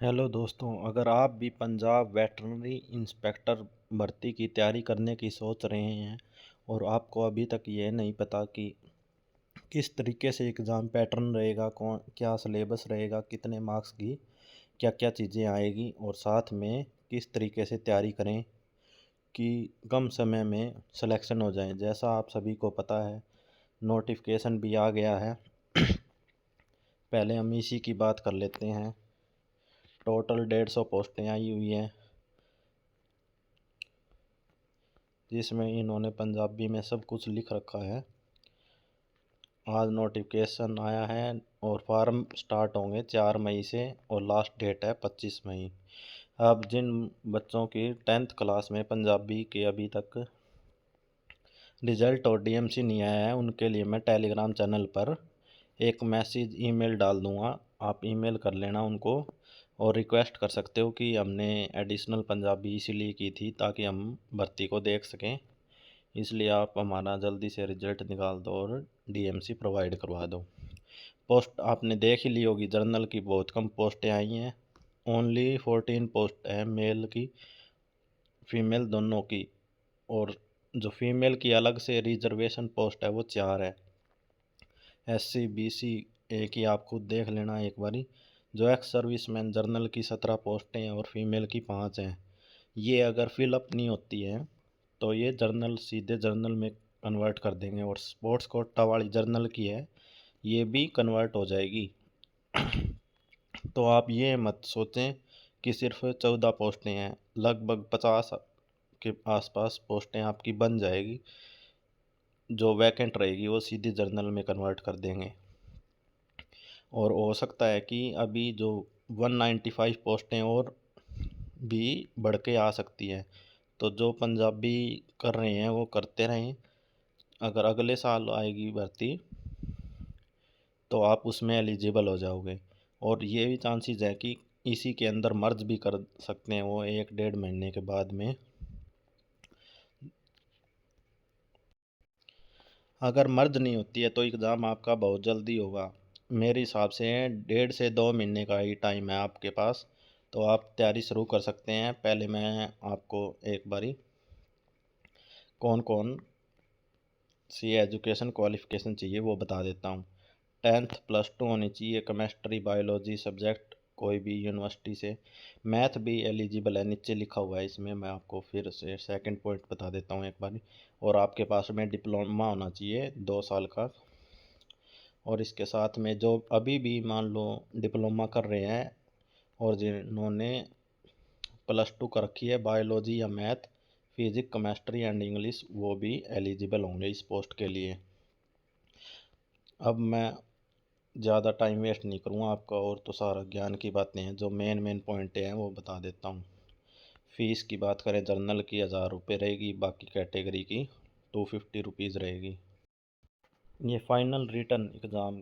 Hello दोस्तों, अगर आप भी पंजाब वेटरनरी इंस्पेक्टर भर्ती की तैयारी करने की सोच रहे हैं और आपको अभी तक ये नहीं पता कि किस तरीके से एग्ज़ाम पैटर्न रहेगा, कौन क्या सिलेबस रहेगा, कितने मार्क्स की क्या क्या चीज़ें आएगी और साथ में किस तरीके से तैयारी करें कि कम समय में सिलेक्शन हो जाए। जैसा आप सभी को पता है, नोटिफिकेशन भी आ गया है। पहले हम इसी की बात कर लेते हैं। टोटल 150 पोस्टें आई हुई हैं, जिसमें इन्होंने पंजाबी में सब कुछ लिख रखा है। आज नोटिफिकेशन आया है और फॉर्म स्टार्ट होंगे 4 मई से और लास्ट डेट है 25 मई। अब जिन बच्चों की 10th क्लास में पंजाबी के अभी तक रिज़ल्ट और डीएमसी नहीं आया है, उनके लिए मैं टेलीग्राम चैनल पर एक मैसेज ईमेल डाल दूंगा। आप ईमेल कर लेना उनको और रिक्वेस्ट कर सकते हो कि हमने एडिशनल पंजाबी इसीलिए की थी ताकि हम भर्ती को देख सकें, इसलिए आप हमारा जल्दी से रिजल्ट निकाल दो और डीएमसी प्रोवाइड करवा दो। पोस्ट आपने देख ही ली होगी, जर्नल की बहुत कम पोस्टें आई हैं। ओनली 14 पोस्ट है, मेल की फीमेल दोनों की। और जो फीमेल की अलग से रिजर्वेशन पोस्ट है वो 4 है। एससी बीसी ए की आप खुद देख लेना एक बारी। जो एक्स सर्विसमैन जर्नल की 17 पोस्टें हैं और फीमेल की 5 हैं। ये अगर फिलअप नहीं होती हैं तो ये जर्नल सीधे जर्नल में कन्वर्ट कर देंगे। और स्पोर्ट्स कोटा वाली जर्नल की है, ये भी कन्वर्ट हो जाएगी। तो आप ये मत सोचें कि सिर्फ 14 पोस्टें हैं, लगभग 50 के आसपास पोस्टें आपकी बन जाएगी। जो वैकेंट रहेगी वो सीधी जर्नल में कन्वर्ट कर देंगे। और हो सकता है कि अभी जो 195 पोस्टें और भी बढ़ के आ सकती हैं। तो जो पंजाबी कर रहे हैं वो करते रहें। अगर अगले साल आएगी भर्ती तो आप उसमें एलिजिबल हो जाओगे। और ये भी चांसेस है कि इसी के अंदर मर्ज भी कर सकते हैं वो 1 डेढ़ महीने के बाद में। अगर मर्ज नहीं होती है तो एग्ज़ाम आपका बहुत जल्दी होगा। मेरे हिसाब से 1.5 से 2 महीने का ही टाइम है आपके पास, तो आप तैयारी शुरू कर सकते हैं। पहले मैं आपको एक बारी कौन कौन सी एजुकेशन क्वालिफ़िकेशन चाहिए वो बता देता हूँ। 10th +2 होनी चाहिए, केमिस्ट्री बायोलॉजी सब्जेक्ट कोई भी यूनिवर्सिटी से। मैथ भी एलिजिबल है, नीचे लिखा हुआ है इसमें। मैं आपको फिर से सेकंड पॉइंट बता देता हूँ एक बार। और आपके पास में डिप्लोमा होना चाहिए 2 साल का। और इसके साथ में जो अभी भी मान लो डिप्लोमा कर रहे हैं और जिन्होंने +2 कर रखी है बायोलॉजी या math, physics chemistry and English, वो भी एलिजिबल होंगे इस पोस्ट के लिए। अब मैं ज़्यादा टाइम वेस्ट नहीं करूँगा आपका, और तो सारा ज्ञान की बातें हैं। जो मेन मेन पॉइंट हैं वो बता देता हूँ। फ़ीस की बात करें, जर्नल की 1000 रुपये रहेगी, बाकी कैटेगरी की 250 रुपीज़ रहेगी। ये फाइनल रिटर्न एग्ज़ाम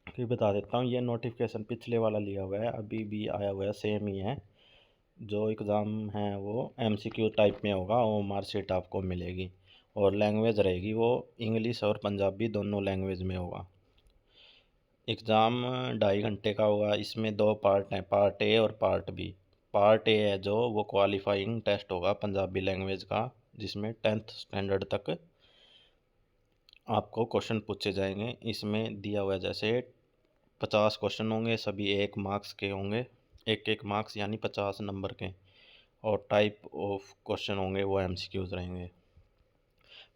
की बता देता हूँ। ये नोटिफिकेशन पिछले वाला लिया हुआ है, अभी भी आया हुआ है, सेम ही है। जो एग्ज़ाम है वो एमसीक्यू टाइप में होगा, वो मार्कशीट आपको मिलेगी। और लैंग्वेज रहेगी वो इंग्लिश और पंजाबी दोनों लैंग्वेज में होगा। एग्ज़ाम 2.5 घंटे का होगा। इसमें 2 पार्ट हैं, पार्ट ए और पार्ट बी। पार्ट ए है जो वो क्वालिफाइंग टेस्ट होगा पंजाबी लैंग्वेज का, जिसमें 10th स्टैंडर्ड तक आपको क्वेश्चन पूछे जाएंगे। इसमें दिया हुआ है जैसे 50 क्वेश्चन होंगे, सभी 1 मार्क्स के होंगे। एक मार्क्स यानी 50 नंबर के। और टाइप ऑफ क्वेश्चन होंगे वो एमसीक्यूज रहेंगे।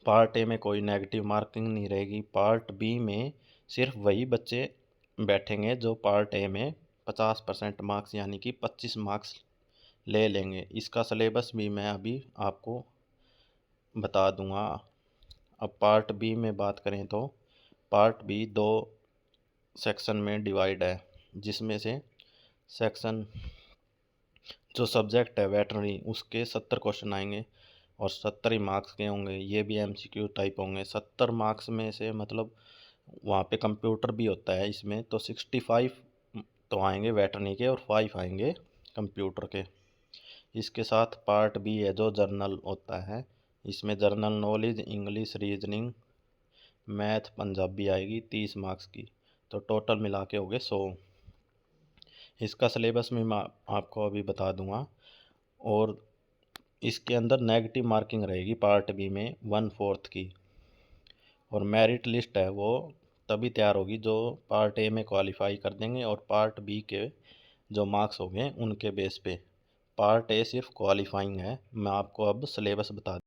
पार्ट ए में कोई नेगेटिव मार्किंग नहीं रहेगी। पार्ट बी में सिर्फ वही बच्चे बैठेंगे जो पार्ट ए में 50% मार्क्स यानी कि 25 मार्क्स ले लेंगे। इसका सिलेबस भी मैं अभी आपको बता दूंगा। अब पार्ट बी में बात करें तो पार्ट बी 2 सेक्शन में डिवाइड है, जिसमें से सेक्शन जो सब्जेक्ट है वेटरनरी उसके 70 क्वेश्चन आएंगे और 70 ही मार्क्स के होंगे। ये भी एमसीक्यू टाइप होंगे। 70 मार्क्स में से मतलब वहाँ पे कंप्यूटर भी होता है इसमें, तो 65 तो आएंगे वेटरनरी के और 5 आएंगे कंप्यूटर के। इसके साथ पार्ट बी है जो जर्नल होता है। इसमें general knowledge, English, reasoning, math, Punjabi आएगी 30 मार्क्स की। तो टोटल मिला के हो गए 100। इसका सिलेबस भी मैं आपको अभी बता दूंगा। और इसके अंदर नेगेटिव मार्किंग रहेगी पार्ट बी में 1/4 की। और मेरिट लिस्ट है वो तभी तैयार होगी जो पार्ट ए में क्वालिफाई कर देंगे और पार्ट बी के जो मार्क्स होंगे उनके बेस पे। पार्ट ए सिर्फ क्वालिफाइंग है। मैं आपको अब सिलेबस बता दूँ।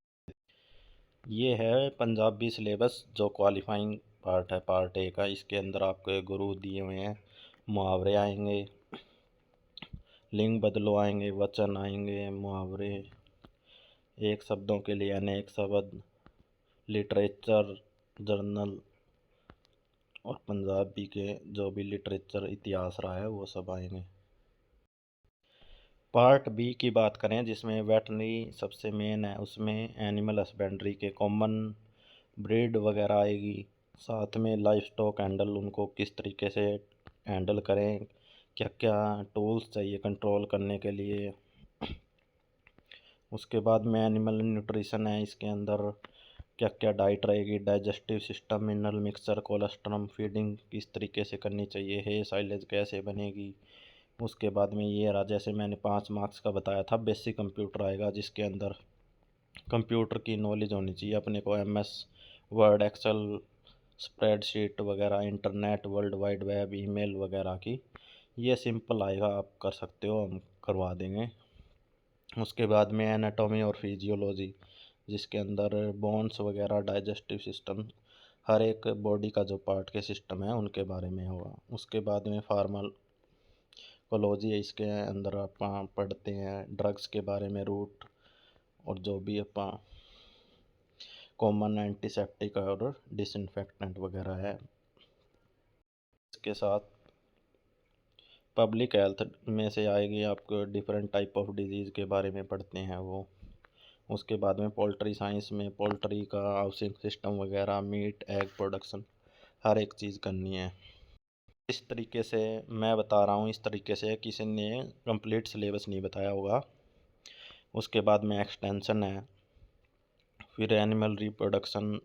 ये है पंजाबी सिलेबस जो क्वालिफाइंग पार्ट है पार्ट ए का। इसके अंदर आपको गुरु दिए हुए हैं, मुहावरे आएंगे, लिंग बदलो आएंगे, वचन आएंगे, मुहावरे, एक शब्दों के लिए अनेक शब्द, लिटरेचर, जर्नल और पंजाबी के जो भी लिटरेचर इतिहास रहा है वो सब आएंगे। पार्ट बी की बात करें जिसमें वेटनरी सबसे मेन है, उसमें एनिमल हस्बेंड्री के कॉमन ब्रीड वगैरह आएगी। साथ में लाइफ स्टॉक हैंडल, उनको किस तरीके से हैंडल करें, क्या क्या टूल्स चाहिए कंट्रोल करने के लिए। उसके बाद में एनिमल न्यूट्रिशन है, इसके अंदर क्या क्या डाइट रहेगी, digestive system, mineral mixture, colostrum, feeding किस तरीके से करनी चाहिए, है साइलेज कैसे बनेगी। उसके बाद में ये रहा, जैसे मैंने 5 मार्क्स का बताया था, बेसिक कंप्यूटर आएगा जिसके अंदर कंप्यूटर की नॉलेज होनी चाहिए अपने को, MS वर्ड, एक्सेल, स्प्रेडशीट वगैरह, internet, world wide web, email वगैरह की। ये सिंपल आएगा, आप कर सकते हो, हम करवा देंगे। उसके बाद में एनाटॉमी और फिजियोलॉजी जिसके अंदर बोन्स वगैरह, डाइजेस्टिव सिस्टम, हर एक बॉडी का जो पार्ट के सिस्टम है उनके बारे में होगा। उसके बाद में फार्माकोलॉजी है, इसके अंदर आप पढ़ते हैं ड्रग्स के बारे में, रूट और जो भी आप कॉमन एंटीसेप्टिक और डिसइंफेक्टेंट वगैरह है। इसके साथ पब्लिक हेल्थ में से आएगी, आपको डिफरेंट टाइप ऑफ डिजीज़ के बारे में पढ़ते हैं वो। उसके बाद में पोल्ट्री साइंस में पोल्ट्री का हाउसिंग सिस्टम वगैरह, मीट एग प्रोडक्शन, हर एक चीज़ करनी है। इस तरीके से मैं बता रहा हूँ, इस तरीके से किसी ने कंप्लीट सिलेबस नहीं बताया होगा। उसके बाद में एक्सटेंशन है, फिर एनिमल रिप्रोडक्शन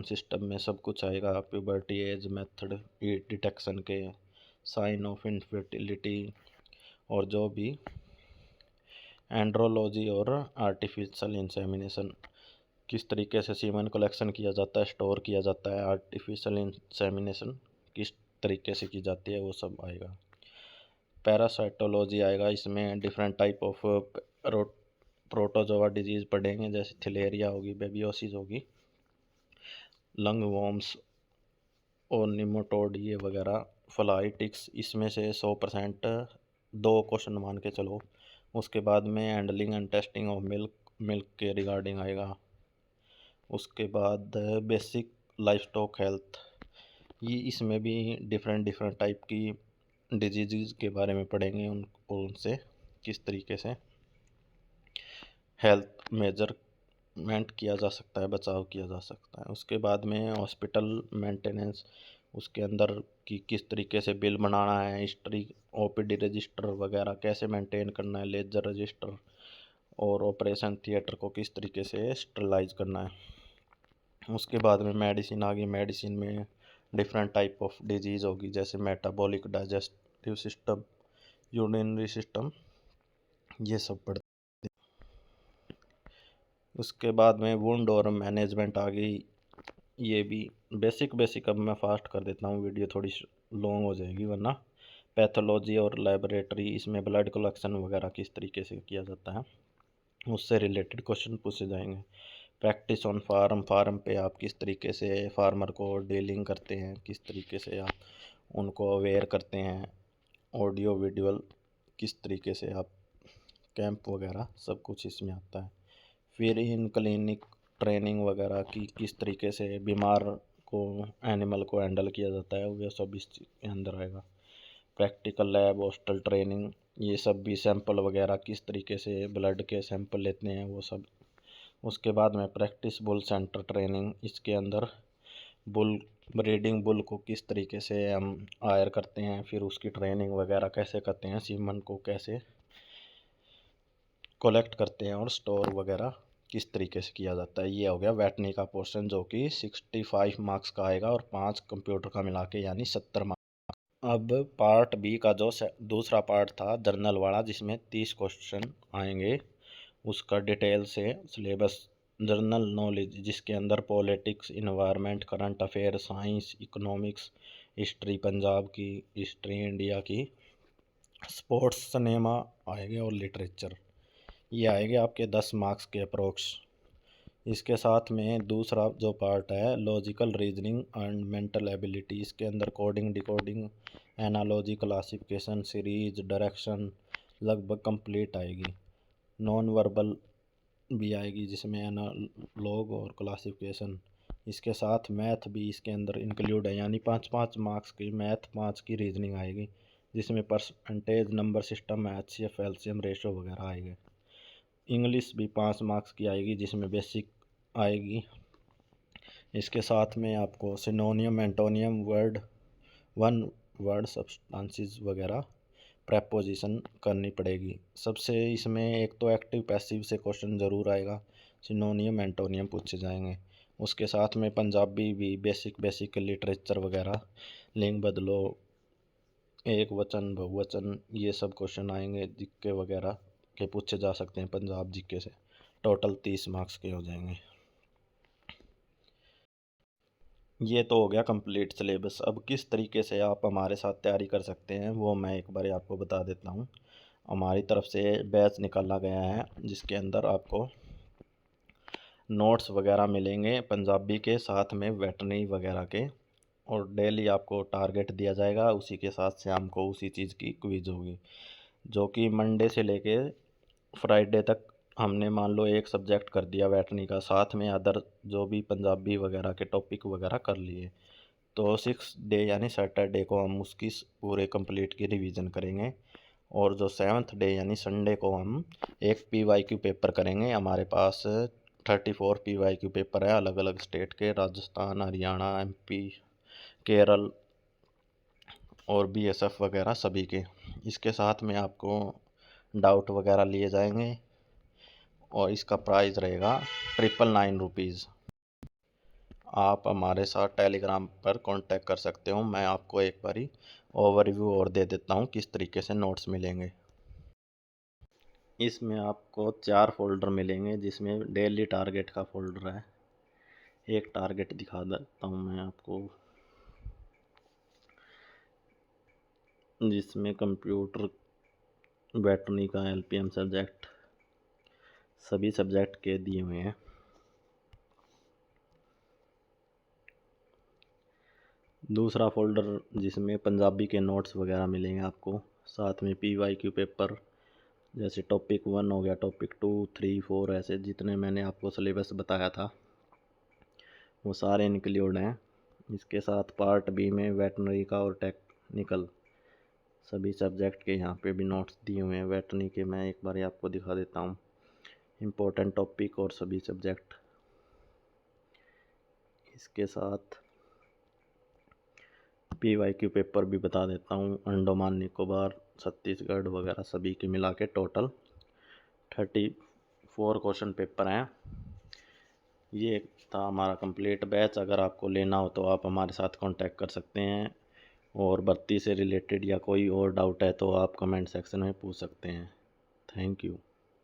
सिस्टम में सब कुछ आएगा, प्यूबर्टी एज मेथड डिटेक्शन के, साइन ऑफ इनफर्टिलिटी और जो भी एंड्रोलॉजी और आर्टिफिशियल इंसेमिनेशन, किस तरीके से सीमन कलेक्शन किया जाता है, स्टोर किया जाता है, आर्टिफिशियल इंसेमिनेशन किस तरीके से की जाती है, वो सब आएगा। पैरासाइटोलॉजी आएगा, इसमें different type of protozoa disease पढ़ेंगे, जैसे थिलेरिया होगी, बेबियोसिस होगी, लंग वॉर्म्स और निमोटोड ये वगैरह, फ्लाई टिक्स, इसमें से 100% 2 क्वेश्चन मान के चलो। उसके बाद में handling and testing of milk के रिगार्डिंग आएगा। उसके बाद बेसिक लाइफ स्टॉक हेल्थ, ये इसमें भी डिफरेंट टाइप की डिजीज़ के बारे में पढ़ेंगे, उनसे किस तरीके से हेल्थ मेजरमेंट किया जा सकता है, बचाव किया जा सकता है। उसके बाद में हॉस्पिटल मेंटेनेंस, उसके अंदर कि किस तरीके से बिल बनाना है, हिस्ट्री, OPD रजिस्टर वगैरह कैसे मेंटेन करना है, लेजर रजिस्टर, और ऑपरेशन थिएटर को किस तरीके से स्टरलाइज करना है। उसके बाद में मेडिसिन आ गई, मेडिसिन में डिफरेंट टाइप ऑफ डिजीज़ होगी, जैसे metabolic, digestive system, urinary system, ये सब पढ़ते। उसके बाद में वुंड और मैनेजमेंट आ गई, ये भी बेसिक। अब मैं फास्ट कर देता हूँ, वीडियो थोड़ी लॉन्ग हो जाएगी वरना। पैथोलॉजी और लेबोरेटरी, इसमें ब्लड कलेक्शन वगैरह किस तरीके से किया जाता है, उससे रिलेटेड क्वेश्चन पूछे जाएंगे। प्रैक्टिस ऑन फार्म पे आप किस तरीके से फार्मर को डीलिंग करते हैं, किस तरीके से आप उनको अवेयर करते हैं, ऑडियो विजुअल किस तरीके से आप कैंप वगैरह, सब कुछ इसमें आता है। फिर इन क्लिनिक ट्रेनिंग वगैरह की किस तरीके से बीमार को, एनिमल को हैंडल किया जाता है, वो सब इस के अंदर आएगा। प्रैक्टिकल लैब, हॉस्टल ट्रेनिंग, ये सब भी, सैंपल वगैरह किस तरीके से ब्लड के सैंपल लेते हैं वो सब। उसके बाद में प्रैक्टिस बुल सेंटर ट्रेनिंग, इसके अंदर बुल ब्रीडिंग बुल को किस तरीके से हम हायर करते हैं, फिर उसकी ट्रेनिंग वगैरह कैसे करते हैं, सीमन को कैसे कलेक्ट करते हैं और स्टोर वगैरह किस तरीके से किया जाता है। ये हो गया वेटनी का पोर्शन जो कि 65 मार्क्स का आएगा और 5 कंप्यूटर का मिला के यानी 70 मार्क्स। अब पार्ट बी का जो दूसरा पार्ट था जर्नल वाला, जिसमें 30 क्वेश्चन आएंगे, उसका डिटेल से सिलेबस जर्नल नॉलेज, जिसके अंदर politics, environment, current affair, science, economics, history Punjab की, हिस्ट्री इंडिया की, स्पोर्ट्स, सिनेमा आएंगे और लिटरेचर। ये आएंगे आपके 10 मार्क्स के अप्रोक्स। इसके साथ में दूसरा जो पार्ट है logical reasoning and mental ability, इसके अंदर coding, decoding, analogy, classification, series, direction लगभग कंप्लीट आएगी। नॉन वर्बल भी आएगी जिसमें एनालॉग और क्लासिफिकेशन। इसके साथ मैथ भी इसके अंदर इंक्लूड है, यानी 5-5 मार्क्स की मैथ, 5 की रीजनिंग आएगी, जिसमें percentage, number system, HCF, LCM, ratio वगैरह आएंगे। इंग्लिश भी 5 मार्क्स की आएगी, जिसमें बेसिक आएगी। इसके साथ में आपको सिनोनियम, एंटोनियम, वन वर्ड सब्सटेंसेस वगैरह प्रेपोजिशन करनी पड़ेगी। सबसे इसमें एक तो एक्टिव पैसिव से क्वेश्चन ज़रूर आएगा, सिनोनियम, एंटोनियम पूछे जाएंगे। उसके साथ में पंजाबी भी बेसिक लिटरेचर वगैरह, लिंग बदलो, एक वचन, बहुवचन, ये सब क्वेश्चन आएंगे। जीके वगैरह के पूछे जा सकते हैं पंजाब जीके से। टोटल 30 मार्क्स के हो जाएंगे। ये तो हो गया कंप्लीट सिलेबस। अब किस तरीके से आप हमारे साथ तैयारी कर सकते हैं वो मैं एक बार आपको बता देता हूँ। हमारी तरफ से बैच निकाला गया है जिसके अंदर आपको नोट्स वगैरह मिलेंगे पंजाबी के, साथ में वेटनरी वगैरह के, और डेली आपको टारगेट दिया जाएगा। उसी के साथ शाम को उसी चीज़ की क्विज होगी, जो कि मंडे से लेके फ्राइडे तक हमने मान लो एक सब्जेक्ट कर दिया वेटरनरी का, साथ में अदर जो भी पंजाबी वगैरह के टॉपिक वगैरह कर लिए। तो 6 डे यानी सैटरडे को हम उसकी पूरे कंप्लीट की रिवीजन करेंगे। और जो 7th डे यानी संडे को हम एक PYQ पेपर करेंगे। हमारे पास 34 PYQ पेपर है अलग अलग स्टेट के, राजस्थान, हरियाणा, MP, केरल और BSF वगैरह सभी के। इसके साथ में आपको डाउट वगैरह लिए जाएंगे और इसका प्राइस रहेगा 999 रुपीज़। आप हमारे साथ टेलीग्राम पर कांटेक्ट कर सकते हो। मैं आपको एक बारी ओवरव्यू और दे देता हूँ किस तरीके से नोट्स मिलेंगे। इसमें आपको 4 फोल्डर मिलेंगे, जिसमें डेली टारगेट का फोल्डर है। एक टारगेट दिखा देता हूँ मैं आपको, जिसमें कंप्यूटर, वेटरनरी का, LPM सब्जेक्ट, सभी सब्जेक्ट के दिए हुए हैं। दूसरा फोल्डर जिसमें पंजाबी के नोट्स वगैरह मिलेंगे आपको, साथ में PYQ पेपर, जैसे टॉपिक 1 हो गया, टॉपिक 2, 3, 4, ऐसे जितने मैंने आपको सिलेबस बताया था वो सारे इंक्लूड हैं। इसके साथ पार्ट बी में वेटनरी का और टेक्निकल सभी सब्जेक्ट के यहाँ पे भी नोट्स दिए हुए हैं। वेटनरी के मैं एक बार आपको दिखा देता हूँ, इम्पोर्टेंट टॉपिक और सभी सब्जेक्ट। इसके साथ PYQ पेपर भी बता देता हूँ, अंडमान निकोबार, छत्तीसगढ़ वगैरह सभी के मिला के टोटल 34 क्वेश्चन पेपर हैं। ये था हमारा कंप्लीट बैच। अगर आपको लेना हो तो आप हमारे साथ कांटेक्ट कर सकते हैं, और भर्ती से रिलेटेड या कोई और डाउट है तो आप कमेंट सेक्शन में पूछ सकते हैं। Thank you.